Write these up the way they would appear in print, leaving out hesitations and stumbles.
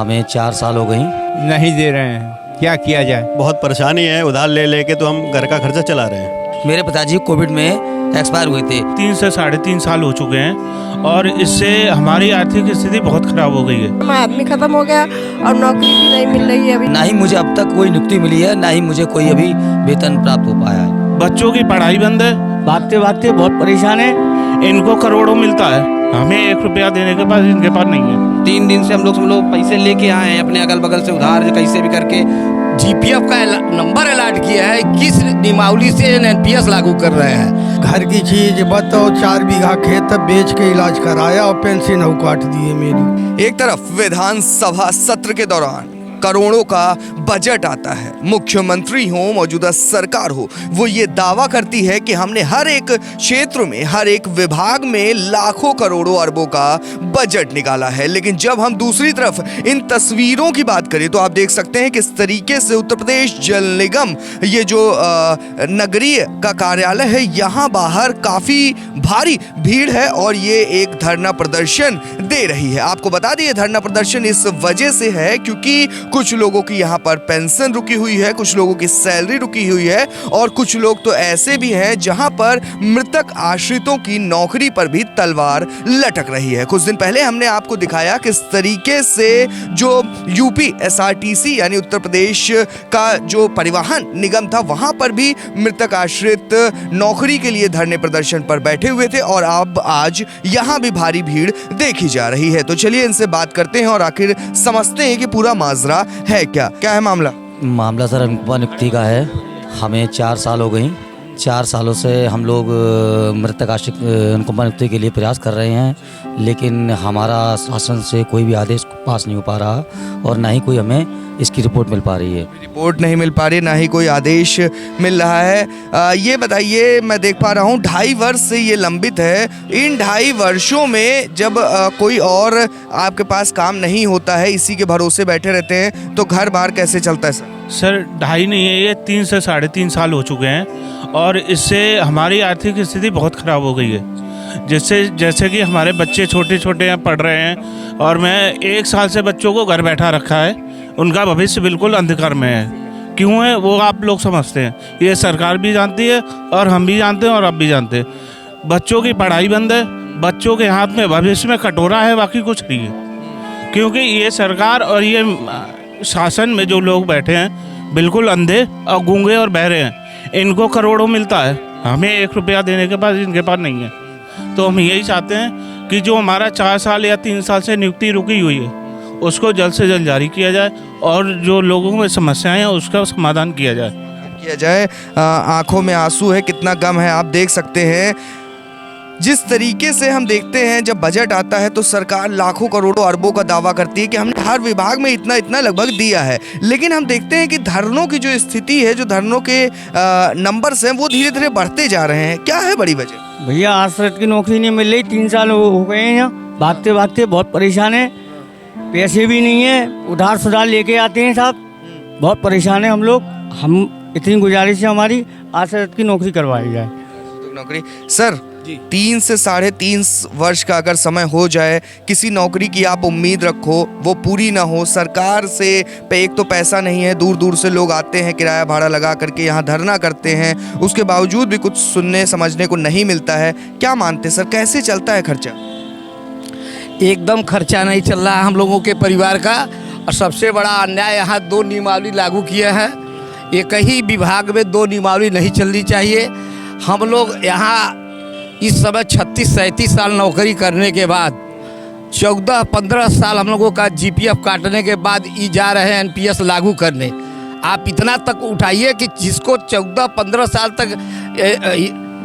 हमें 4 साल हो गई। नहीं दे रहे हैं, क्या किया जाए। बहुत परेशानी है, उधार ले लेके तो हम घर का खर्चा चला रहे हैं। मेरे पिताजी कोविड में एक्सपायर हुए थे। 3 से 3.5 साल हो चुके हैं और इससे हमारी आर्थिक स्थिति बहुत खराब हो गई है। हमारा आदमी खत्म हो गया और नौकरी भी नहीं मिल रही है अभी। ना ही मुझे अब तक कोई नियुक्ति मिली है, ना ही मुझे कोई अभी वेतन प्राप्त हो पाया है। बच्चों की पढ़ाई बंद है, भागते भागते बहुत परेशान है। इनको करोड़ों मिलता है, हमें 1 रुपया देने के बाद इनके पास नहीं है। 3 दिन से हम लोग पैसे लेके आए हैं अपने अगल बगल से उधार कैसे भी करके। जीपीएफ का नंबर अलॉट किया है, किस नियमावली से एनपीएस लागू कर रहे हैं। घर की चीज बताओ, 4 बीघा खेत बेच के इलाज कराया और पेंशन हो काट दिए मेरी। एक तरफ विधानसभा सत्र के दौरान करोड़ों का बजट आता है, मुख्यमंत्री हो मौजूदा सरकार हो, वो ये दावा करती है कि हमने हर एक क्षेत्र में हर एक विभाग में लाखों करोड़ों अरबों का बजट निकाला है। लेकिन जब हम दूसरी तरफ इन तस्वीरों की बात करें तो आप देख सकते हैं किस तरीके से उत्तर प्रदेश जल निगम ये जो नगरीय का कार्यालय है, यहाँ बाहर काफी भारी भीड़ है और ये एक धरना प्रदर्शन दे रही है। आपको बता दें, धरना प्रदर्शन इस वजह से है क्योंकि कुछ लोगों की यहाँ पर पेंशन रुकी हुई है, कुछ लोगों की सैलरी रुकी हुई है और कुछ लोग तो ऐसे भी हैं जहाँ पर मृतक आश्रितों की नौकरी पर भी तलवार लटक रही है। कुछ दिन पहले हमने आपको दिखाया किस तरीके से जो यूपी एसआरटीसी यानी उत्तर प्रदेश का जो परिवहन निगम था, वहाँ पर भी मृतक आश्रित नौकरी के लिए धरने प्रदर्शन पर बैठे हुए थे और अब आज यहाँ भी भारी भीड़ देखी जा रही है। तो चलिए इनसे बात करते हैं और आखिर समझते हैं कि पूरा माजरा है क्या है मामला सर अनुकंपा नियुक्ति का है। हमें 4 साल हो गई। 4 सालों से हम लोग मृतक आश्रित अनुकंपा नियुक्ति के लिए प्रयास कर रहे हैं, लेकिन हमारा शासन से कोई भी आदेश पास नहीं हो पा रहा और ना ही कोई हमें इसकी रिपोर्ट मिल पा रही है। रिपोर्ट नहीं मिल पा रही, ना ही कोई आदेश मिल रहा है। ये बताइए, मैं देख पा रहा हूँ 2.5 वर्ष से ये लंबित है। इन 2.5 वर्षों में जब कोई और आपके पास काम नहीं होता है, इसी के भरोसे बैठे रहते हैं, तो घर बार कैसे चलता है सर 2.5 नहीं है, ये 3 से 3.5 साल हो चुके हैं और इससे हमारी आर्थिक स्थिति बहुत खराब हो गई है। जैसे कि हमारे बच्चे छोटे छोटे हैं, पढ़ रहे हैं और मैं 1 साल से बच्चों को घर बैठा रखा है। उनका भविष्य बिल्कुल अंधकार में है। क्यों है वो आप लोग समझते हैं, ये सरकार भी जानती है और हम भी जानते हैं और आप भी जानते हैं। बच्चों की पढ़ाई बंद है, बच्चों के हाथ में भविष्य में कटोरा है, बाकी कुछ नहीं है। क्योंकि ये सरकार और ये शासन में जो लोग बैठे हैं बिल्कुल अंधे और गूंगे और बहरे हैं। इनको करोड़ों मिलता है, हमें 1 रुपया देने के बाद इनके पास नहीं है। तो हम यही चाहते हैं कि जो हमारा 4 साल या 3 साल से नियुक्ति रुकी हुई है उसको जल्द से जल्द जारी किया जाए और जो लोगों में समस्याएं हैं उसका समाधान किया जाए। आंखों में आंसू है, कितना गम है, आप देख सकते हैं। जिस तरीके से हम देखते हैं जब बजट आता है तो सरकार लाखों करोड़ों अरबों का दावा करती है कि हमने हर विभाग में इतना इतना लगभग दिया है, लेकिन हम देखते हैं कि धरनों की जो स्थिति है, जो धरनों के नंबर्स हैं, वो धीरे धीरे बढ़ते जा रहे हैं। क्या है बड़ी वजह? भैया आश्रित की नौकरी नहीं मिल रही, 3 साल हो गए हैं यहाँ। भागते भागते बहुत परेशान है, पैसे भी नहीं है, उधार सुधार लेके आते हैं साहब, बहुत परेशान है हम लोग। हम इतनी गुजारिश है हमारी, आश्रित की नौकरी करवाई जाए। नौकरी सर 3 से 3.5 वर्ष का अगर समय हो जाए, किसी नौकरी की आप उम्मीद रखो, वो पूरी ना हो, सरकार से एक तो पैसा नहीं है, दूर दूर से लोग आते हैं, किराया भाड़ा लगा करके यहाँ धरना करते हैं, उसके बावजूद भी कुछ सुनने समझने को नहीं मिलता है। क्या मानते सर, कैसे चलता है खर्चा? एकदम खर्चा नहीं चल रहा है हम लोगों के परिवार का। और सबसे बड़ा अन्याय, यहाँ 2 नियमावली लागू किया है। एक ही विभाग में 2 नियमावली नहीं चलनी चाहिए। हम लोग यहाँ इस समय 36-37 साल नौकरी करने के बाद 14-15 साल हम लोगों का जीपीएफ काटने के बाद जा रहे हैं एनपीएस लागू करने। आप इतना तक उठाइए कि जिसको 14-15 साल तक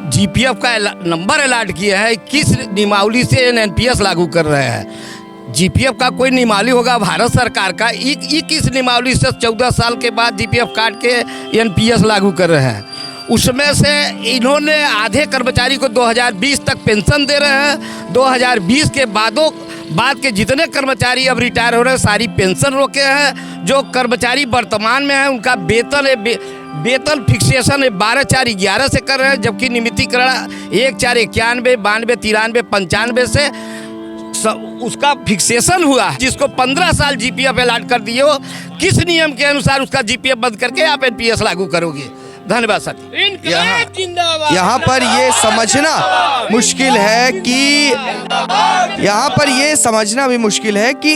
जीपीएफ का नंबर अलॉट किया है, किस नियमावली से एनपीएस लागू कर रहे हैं। जीपीएफ का कोई नियमावली होगा भारत सरकार का, ये किस नियमावली से 14 साल के बाद जीपीएफ काट के एनपीएस लागू कर रहे हैं। उसमें से इन्होंने आधे कर्मचारी को 2020 तक पेंशन दे रहे हैं। 2020 के बाद के जितने कर्मचारी अब रिटायर हो रहे हैं, सारी पेंशन रोके हैं। जो कर्मचारी वर्तमान में है उनका वेतन फिक्सेशन 12/4/11 से कर रहे हैं, जबकि नियमितीकरण 1/4/91, 92, 93, 95 से उसका फिक्सेशन हुआ है, जिसको 15 साल जीपीएफ अलॉट कर दिए हो, किस नियम के अनुसार उसका जीपीएफ बंद करके आप एनपीएस लागू करोगे? धन्यवाद साथी। यहाँ पर ये समझना मुश्किल है कि यहाँ पर ये समझना भी मुश्किल है कि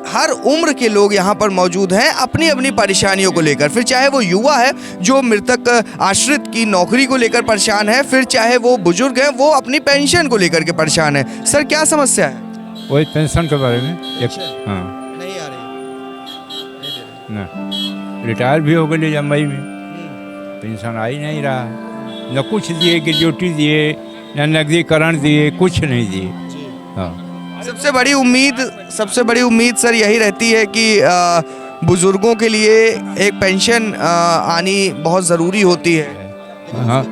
हर उम्र के लोग यहाँ पर मौजूद हैं अपनी अपनी परेशानियों को लेकर। फिर चाहे वो युवा है जो मृतक आश्रित की नौकरी को लेकर परेशान है, फिर चाहे वो बुजुर्ग है वो अपनी पेंशन को लेकर के परेशान है। सर क्या समस्या है? वही पेंशन के बारे में हाँ नहीं आ रही ना, रिटायर भी हो गए जब मई में, पेंशन आ ही नहीं रहा, न कुछ दिए, ग्रेजुटी दिए, न नकदीकरण दिए, कुछ नहीं दिए। हाँ, सबसे बड़ी उम्मीद सर यही रहती है कि बुजुर्गों के लिए एक पेंशन आनी बहुत ज़रूरी होती है। हाँ,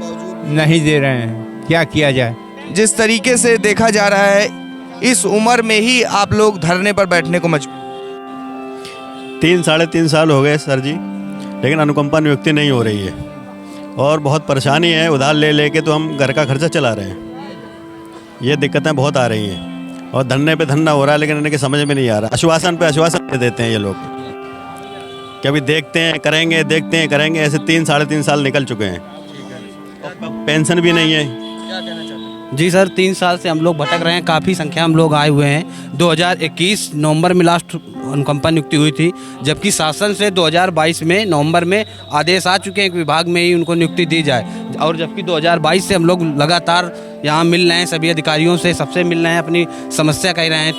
नहीं दे रहे हैं, क्या किया जाए? जिस तरीके से देखा जा रहा है इस उम्र में ही आप लोग धरने पर बैठने को मजबूर। 3-3.5 साल हो गए सर जी, लेकिन अनुकंपा नियुक्ति नहीं हो रही है और बहुत परेशानी है। उधार ले लेके तो हम घर का खर्चा चला रहे हैं। ये दिक्कतें बहुत आ रही हैं और धरने पे धरना हो रहा है, लेकिन इनके समझ में नहीं आ रहा। आश्वासन पे आश्वासन दे देते हैं ये लोग कि अभी देखते हैं करेंगे, देखते हैं करेंगे, ऐसे 3-3.5 साल निकल चुके हैं। पेंशन भी नहीं है। जी सर, 3 साल से हम लोग भटक रहे हैं, काफ़ी संख्या हम लोग आए हुए हैं। 2021 नवंबर में लास्ट अनुकंपा नियुक्ति हुई थी, जबकि शासन से 2022 में नवंबर में आदेश आ चुके हैं कि विभाग में ही उनको नियुक्ति दी जाए, और जबकि 2022 से हम लोग लगातार यहाँ मिल रहे हैं, सभी अधिकारियों से सबसे मिल रहे हैं, अपनी समस्या कह रहे हैं,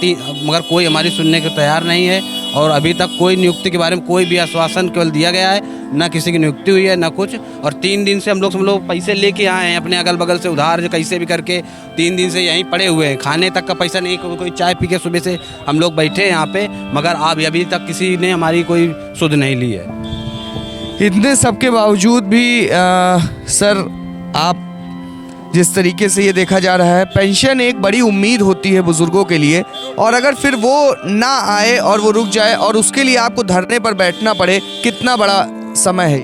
मगर कोई हमारी सुनने को तैयार नहीं है। और अभी तक कोई नियुक्ति के बारे में कोई भी आश्वासन केवल दिया गया है, ना किसी की नियुक्ति हुई है ना कुछ। और 3 दिन से हम लोग पैसे लेके आए हैं अपने अगल बगल से उधार, जो कैसे भी करके 3 दिन से यहीं पड़े हुए हैं। खाने तक का पैसा नहीं, कोई चाय पी के सुबह से हम लोग बैठे हैं यहाँ पे, मगर अभी तक किसी ने हमारी कोई सुध नहीं ली है। इतने सब के बावजूद भी सर आप जिस तरीके से ये देखा जा रहा है, पेंशन एक बड़ी उम्मीद होती है बुजुर्गों के लिए, और अगर फिर वो ना आए और वो रुक जाए और उसके लिए आपको धरने पर बैठना पड़े, कितना बड़ा समय है?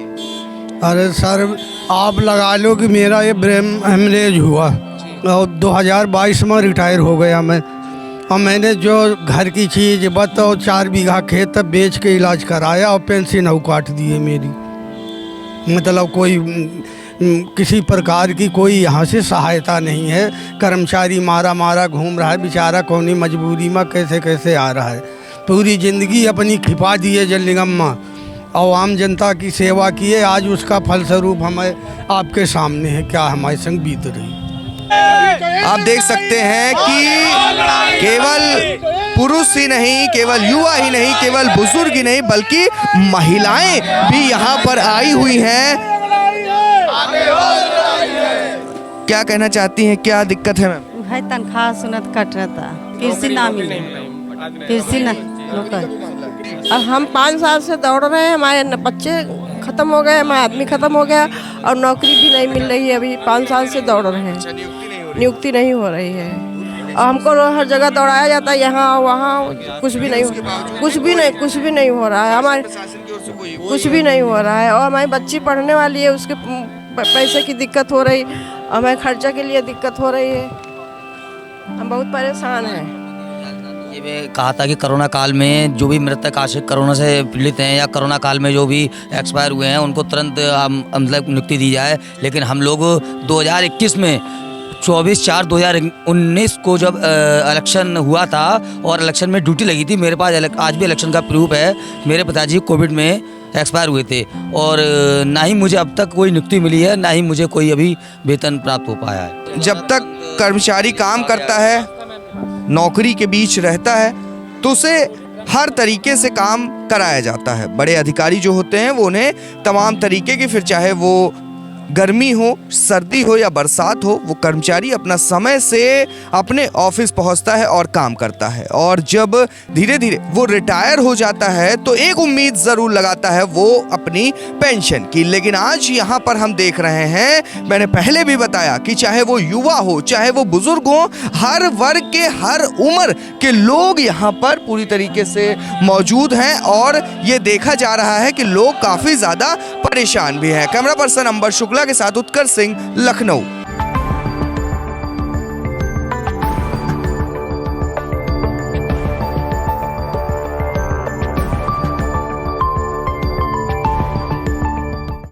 अरे सर आप लगा लो कि मेरा ये ब्रेन हेमरेज हुआ और 2022 में रिटायर हो गया मैं, और मैंने जो घर की चीज़ बताओ 4 बीघा खेत तब बेच के इलाज कराया और पेंशन हो काट दिए मेरी। मतलब कोई किसी प्रकार की कोई यहाँ से सहायता नहीं है। कर्मचारी मारा घूम रहा है बेचारा, कौनी मजबूरी में कैसे कैसे आ रहा है। पूरी ज़िंदगी अपनी खिपा दी है जल निगम में और आम जनता की सेवा की है। आज उसका फलस्वरूप हमें आपके सामने है क्या हमारे संग बीत रही। आप देख सकते हैं कि केवल पुरुष ही नहीं, केवल युवा ही नहीं, केवल बुजुर्ग ही नहीं, बल्कि महिलाएं भी यहाँ पर आई हुई हैं। क्या कहना चाहती हैं, क्या दिक्कत है मैम? भाई तनख्वाह सुनत कट रहता, कृषि ना मिले, कृषि ना लोकल। और हम 5 साल से दौड़ रहे हैं, हमारे बच्चे खत्म हो गए, हमारा आदमी खत्म हो गया और नौकरी भी नहीं मिल रही है। अभी 5 साल से दौड़ रहे हैं, नियुक्ति नहीं हो रही है और हमको हर जगह दौड़ाया जाता है, यहाँ वहाँ, कुछ भी नहीं हो रहा है। हमारे कुछ भी नहीं हो रहा है और हमारी बच्ची पढ़ने वाली है, उसके पैसे की दिक्कत हो रही, हमें खर्चा के लिए दिक्कत हो रही है, हम बहुत परेशान हैं। ये मैं कहा था कि कोरोना काल में जो भी मृतक आश्रित कोरोना से पीड़ित हैं या कोरोना काल में जो भी एक्सपायर हुए हैं उनको तुरंत मतलब नियुक्ति दी जाए, लेकिन हम लोग 2021 में 24/4/2019 को जब इलेक्शन हुआ था और इलेक्शन में ड्यूटी लगी थी, मेरे पास आज भी इलेक्शन का प्रूफ है, मेरे पिताजी कोविड में एक्सपायर हुए थे और ना ही मुझे अब तक कोई नियुक्ति मिली है, ना ही मुझे कोई अभी वेतन प्राप्त हो पाया है। जब तक कर्मचारी काम करता है, नौकरी के बीच रहता है, तो उसे हर तरीके से काम कराया जाता है। बड़े अधिकारी जो होते हैं वो उन्हें तमाम तरीके की, फिर चाहे वो गर्मी हो, सर्दी हो या बरसात हो, वो कर्मचारी अपना समय से अपने ऑफिस पहुंचता है और काम करता है। और जब धीरे धीरे वो रिटायर हो जाता है तो एक उम्मीद ज़रूर लगाता है वो अपनी पेंशन की। लेकिन आज यहाँ पर हम देख रहे हैं, मैंने पहले भी बताया कि चाहे वो युवा हो, चाहे वो बुजुर्ग हो, हर वर्ग के, हर उम्र के लोग यहाँ पर पूरी तरीके से मौजूद हैं और ये देखा जा रहा है कि लोग काफ़ी ज़्यादा परेशान भी हैं। कैमरा पर्सन अंबर शुक्ला के साथ उत्कर्ष सिंह, लखनऊ।